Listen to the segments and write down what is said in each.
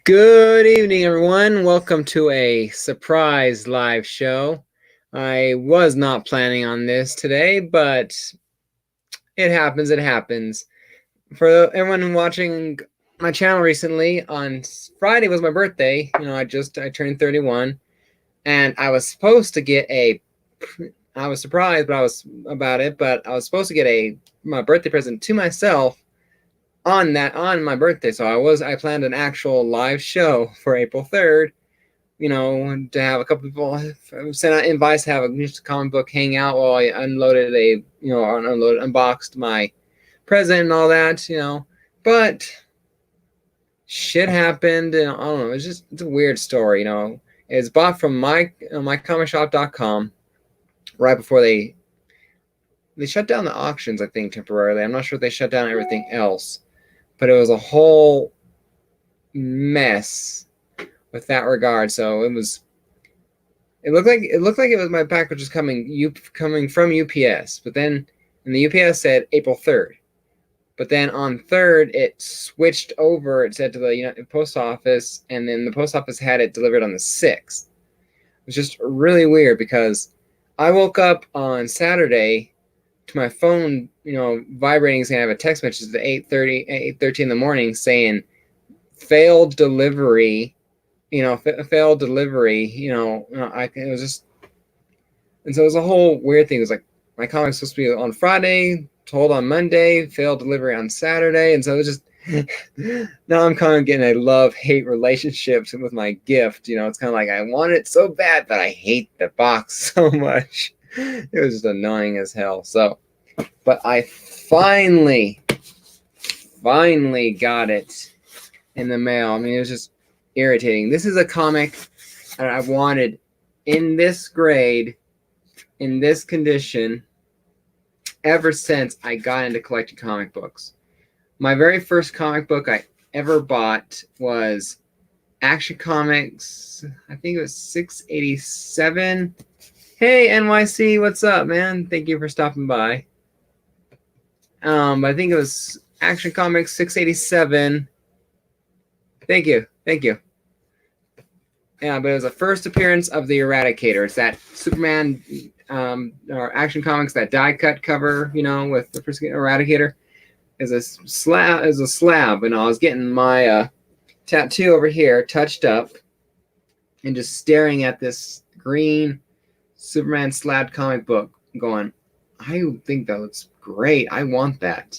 Good evening, everyone. Welcome to a surprise live show. I was not planning on this today, but it happens. It happens. For everyone watching my channel recently, on Friday was my birthday. I turned 31, and I was supposed to get I was surprised, but I was supposed to get my birthday present to myself on my birthday. So I planned an actual live show for April 3rd, to have a couple people send out invites to have a comic book hangout while I unboxed my present and all that, but shit happened, and I don't know, it's a weird story. It's bought from mycomicshop.com right before they shut down the auctions, I think, temporarily. I'm not sure if they shut down everything else, but it was a whole mess with that regard. So it looked like it was my package was coming from UPS, but then the UPS said April 3rd. But then on 3rd it switched over. It said to the post office, and then the post office had it delivered on the 6th. It was just really weird because I woke up on Saturday to my phone, vibrating, saying I have a text message at 8:30 in the morning saying failed delivery. Failed delivery. It was just, and so it was a whole weird thing. It was like my comic's supposed to be on Friday, told on Monday, failed delivery on Saturday, and so it was just now I'm kind of getting a love-hate relationship with my gift. It's kind of like I want it so bad, but I hate the box so much. It was just annoying as hell. So, but I finally got it in the mail. I mean, it was just irritating. This is a comic that I've wanted in this grade, in this condition, ever since I got into collecting comic books. My very first comic book I ever bought was Action Comics. I think it was 687. Hey, NYC, what's up, man? Thank you for stopping by. I think it was Action Comics 687. Thank you. Yeah, but it was the first appearance of the Eradicator. It's that Superman or Action Comics, that die cut cover, with the first Eradicator. Is a slab, and I was getting my tattoo over here touched up, and just staring at this green Superman slabbed comic book, going, I think that looks great. I want that,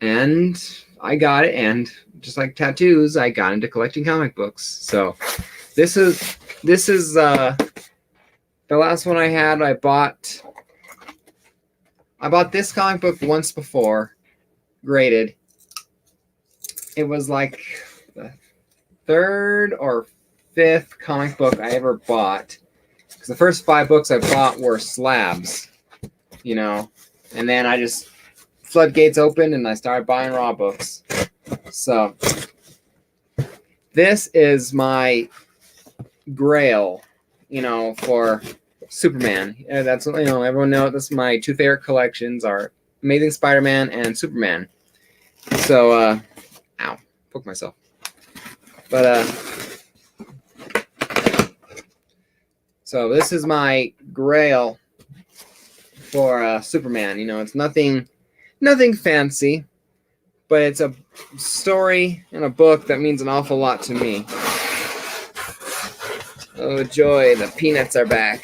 and I got it. And just like tattoos, I got into collecting comic books. So this is the last one I had. I bought this comic book once before, graded. It was like the 3rd or 5th comic book I ever bought, because the first 5 books I bought were slabs, and then I just floodgates opened and I started buying raw books. So this is my Grail, for Superman. That's, everyone knows that's my 2 favorite collections are Amazing Spider-Man and Superman. So, ow, poke myself. But, so this is my Grail for Superman. It's nothing fancy, but it's a story and a book that means an awful lot to me. Oh joy, the peanuts are back.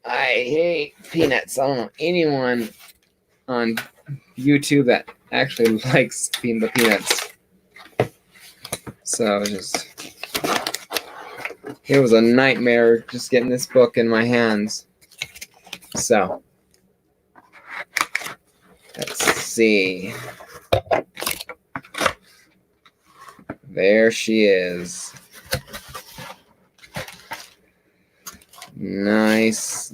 I hate peanuts. I don't know anyone on YouTube that actually likes the peanuts. So it was a nightmare just getting this book in my hands. So let's see. There she is. Nice.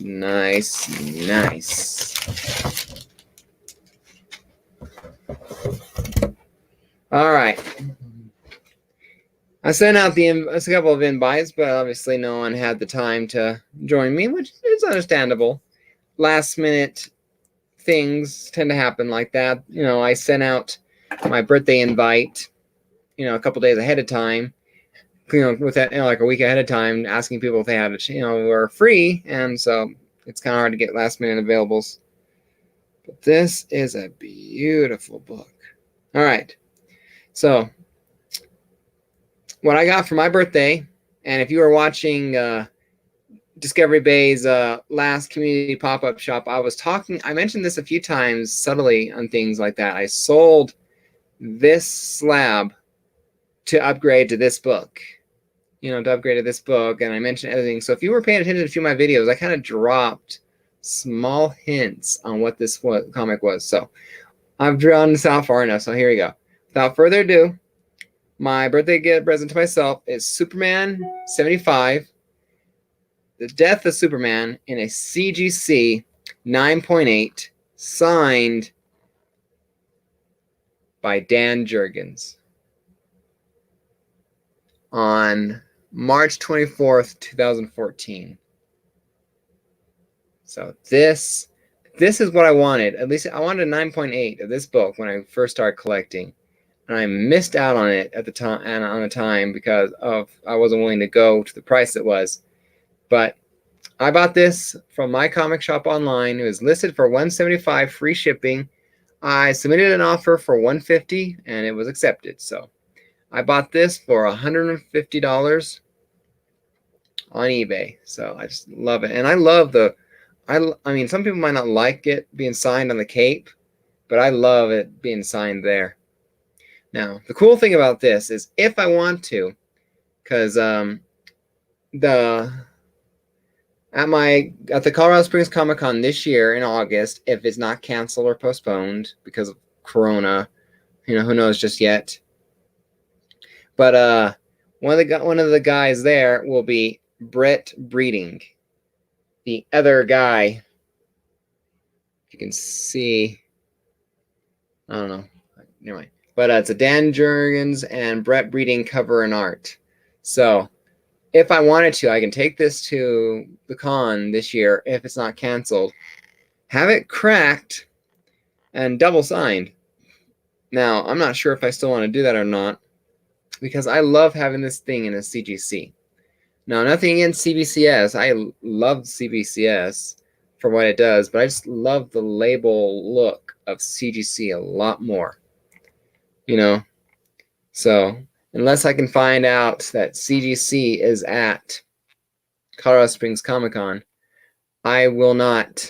All right. I sent out a couple of invites, but obviously no one had the time to join me, which is understandable. Last minute things tend to happen like that. You know, I sent out my birthday invite, you know, a couple days ahead of time, you know, with that, you know, like a week ahead of time, asking people if they had, you know, were free. And so it's kind of hard to get last minute availables. But this is a beautiful book. All right. So what I got for my birthday, and if you were watching Discovery Bay's last community pop-up shop, I mentioned this a few times subtly on things like that. I sold this slab to upgrade to this book, you know, to upgrade to this book, and I mentioned everything. So if you were paying attention to a few of my videos, I kind of dropped small hints on what this comic was. So I've drawn this out far enough, so here we go. Without further ado, my birthday gift present to myself is Superman 75, The Death of Superman in a CGC 9.8, signed by Dan Jurgens on March 24th, 2014. So this is what I wanted. At least I wanted a 9.8 of this book when I first started collecting. And I missed out on it at the time, and on the time, because I wasn't willing to go to the price it was. But I bought this from my comic shop online. It was listed for $175 free shipping. I submitted an offer for $150 and it was accepted. So I bought this for $150 on eBay. So I just love it. And I love I mean, some people might not like it being signed on the cape, but I love it being signed there. Now, the cool thing about this is if I want to, because at the Colorado Springs Comic Con this year in August, if it's not canceled or postponed because of Corona, you know, who knows just yet. But one of the guys there will be Brett Breeding, the other guy. You can see, I don't know, never mind. But it's a Dan Jurgens and Brett Breeding cover and art. So if I wanted to, I can take this to the con this year if it's not canceled, have it cracked, and double signed. Now, I'm not sure if I still want to do that or not, because I love having this thing in a CGC. Now, nothing against CBCS. I love CBCS for what it does, but I just love the label look of CGC a lot more. You know? So, unless I can find out that CGC is at Colorado Springs Comic Con, I will not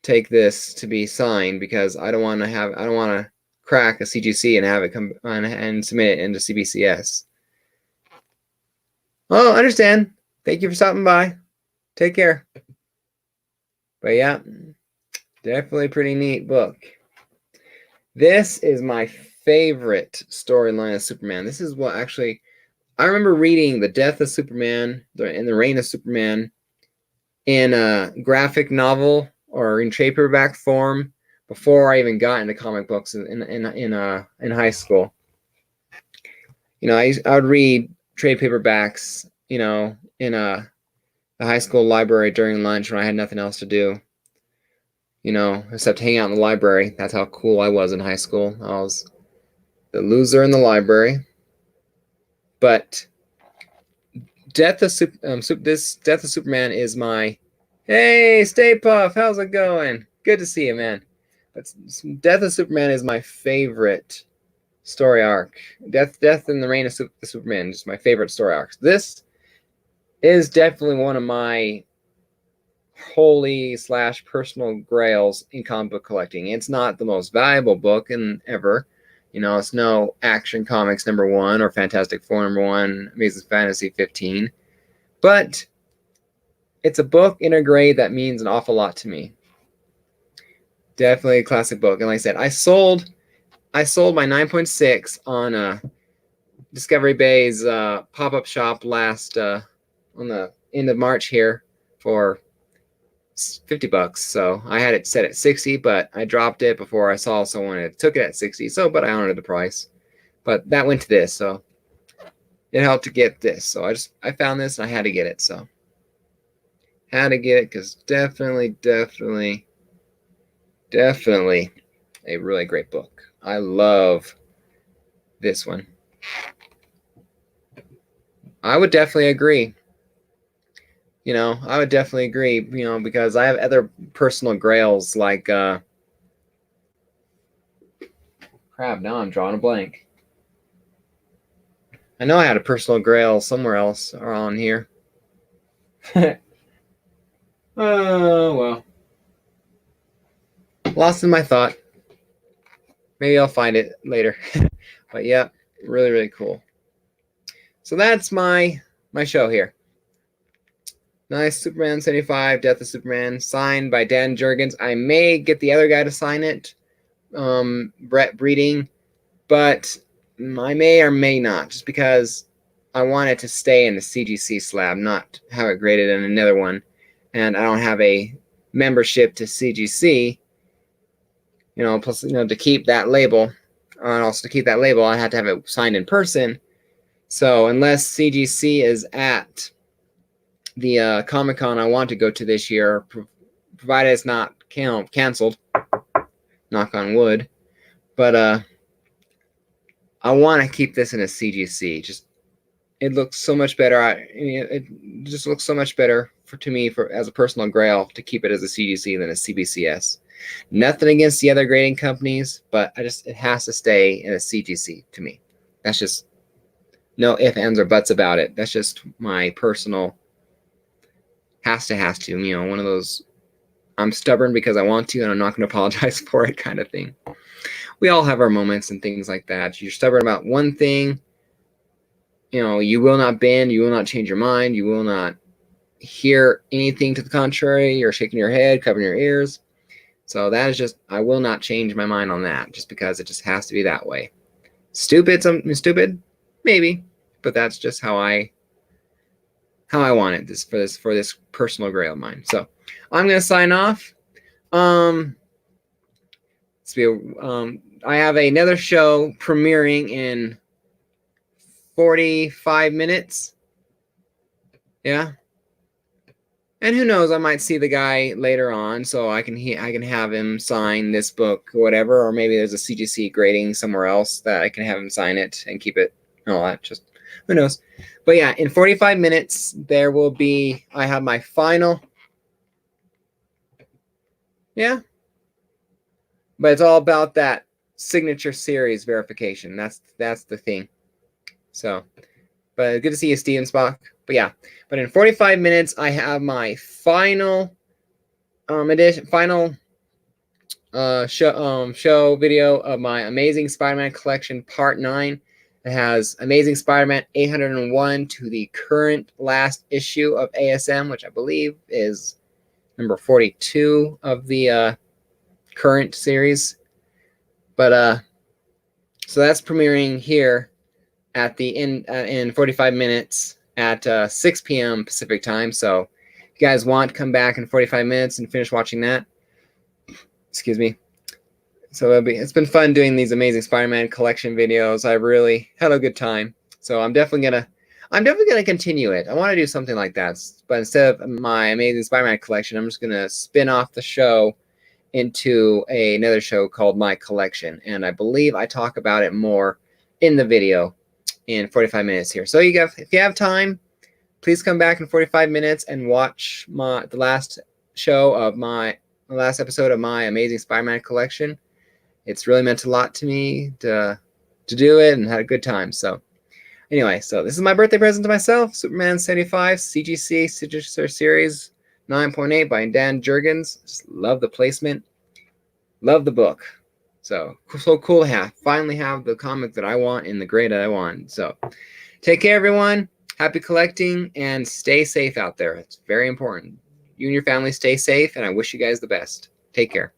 take this to be signed, because I don't want to crack a CGC and have it come on and submit it into CBCS. Oh, understand. Thank you for stopping by. Take care. But yeah, definitely pretty neat book. This is my favorite storyline of Superman. This is what actually, I remember reading The Death of Superman and The Reign of Superman in a graphic novel or in trade paperback form before I even got into comic books in high school. You know, I would read trade paperbacks, you know, in the high school library during lunch when I had nothing else to do, you know, except hang out in the library. That's how cool I was in high school. I was the loser in the library. But Death of Superman is my, hey, Stay Puff, how's it going? Good to see you, man. But Death of Superman is my favorite story arc. Death and the Reign of Superman is my favorite story arcs. This is definitely one of my holy / personal grails in comic book collecting. It's not the most valuable book ever. You know, it's no Action Comics #1 or Fantastic Four #1, Amazing Fantasy 15. But it's a book in a grade that means an awful lot to me. Definitely a classic book. And like I said, I sold my 9.6 on Discovery Bay's pop-up shop last on the end of March here for $50. So I had it set at 60, but I dropped it before I saw someone that took it at 60. So, but I honored the price. But that went to this, so it helped to get this. So I found this and I had to get it. So had to get it because definitely Definitely a really great book. I love this one. I would definitely agree. I would definitely agree, because I have other personal grails like crap, now I'm drawing a blank. I know I had a personal grail somewhere else around here. Oh, well. Lost in my thought. Maybe I'll find it later. But yeah, really, really cool. So that's my show here. Nice Superman 75, Death of Superman, signed by Dan Jurgens. I may get the other guy to sign it, Brett Breeding, but I may or may not, just because I want it to stay in the CGC slab, not have it graded in another one. And I don't have a membership to CGC, plus, to keep that label. And also to keep that label, I had to have it signed in person. So unless CGC is at the Comic-Con I want to go to this year, provided it's not canceled, knock on wood, but I want to keep this in a CGC. Just it looks so much better. It just looks so much better to me as a personal grail to keep it as a CGC than a CBCS. Nothing against the other grading companies, but it has to stay in a CGC to me. That's just no ifs, ands, or buts about it. That's just my personal has to, one of those I'm stubborn because I want to and I'm not going to apologize for it kind of thing. We all have our moments and things like that. You're stubborn about one thing, you will not bend, you will not change your mind, you will not hear anything to the contrary. You're shaking your head, covering your ears. So that is just, I will not change my mind on that just because it just has to be that way. Stupid, maybe, but that's just how I want it for this personal grail of mine. So I'm gonna sign off. I have another show premiering in 45 minutes. Yeah. And who knows, I might see the guy later on, so I can have him sign this book or whatever, or maybe there's a CGC grading somewhere else that I can have him sign it and keep it and all that. Just who knows. But yeah, in 45 minutes there will be I have my final. Yeah. But it's all about that signature series verification. That's the thing. So, but good to see you, Steven Spock. But yeah, but in 45 minutes, I have my final show video of my Amazing Spider-Man collection, Part 9. It has Amazing Spider-Man 801 to the current last issue of ASM, which I believe is number 42 of the current series. But so that's premiering here at the in 45 minutes at 6 p.m. Pacific time. So if you guys want to come back in 45 minutes and finish watching that, excuse me. So it's been fun doing these Amazing Spider-Man collection videos. I really had a good time. So I'm definitely gonna continue it. I want to do something like that, but instead of my Amazing Spider-Man collection, I'm just gonna spin off the show into another show called My Collection, and I believe I talk about it more in the video in 45 minutes here. So if you have time, please come back in 45 minutes and watch the last episode of my Amazing Spider-Man collection. It's really meant a lot to me to do it and had a good time. So anyway, so this is my birthday present to myself, Superman 75 CGC Signature Series 9.8 by Dan Jurgens. Just love the placement. Love the book. So cool to finally have the comic that I want in the grade that I want. So take care, everyone. Happy collecting and stay safe out there. It's very important. You and your family stay safe, and I wish you guys the best. Take care.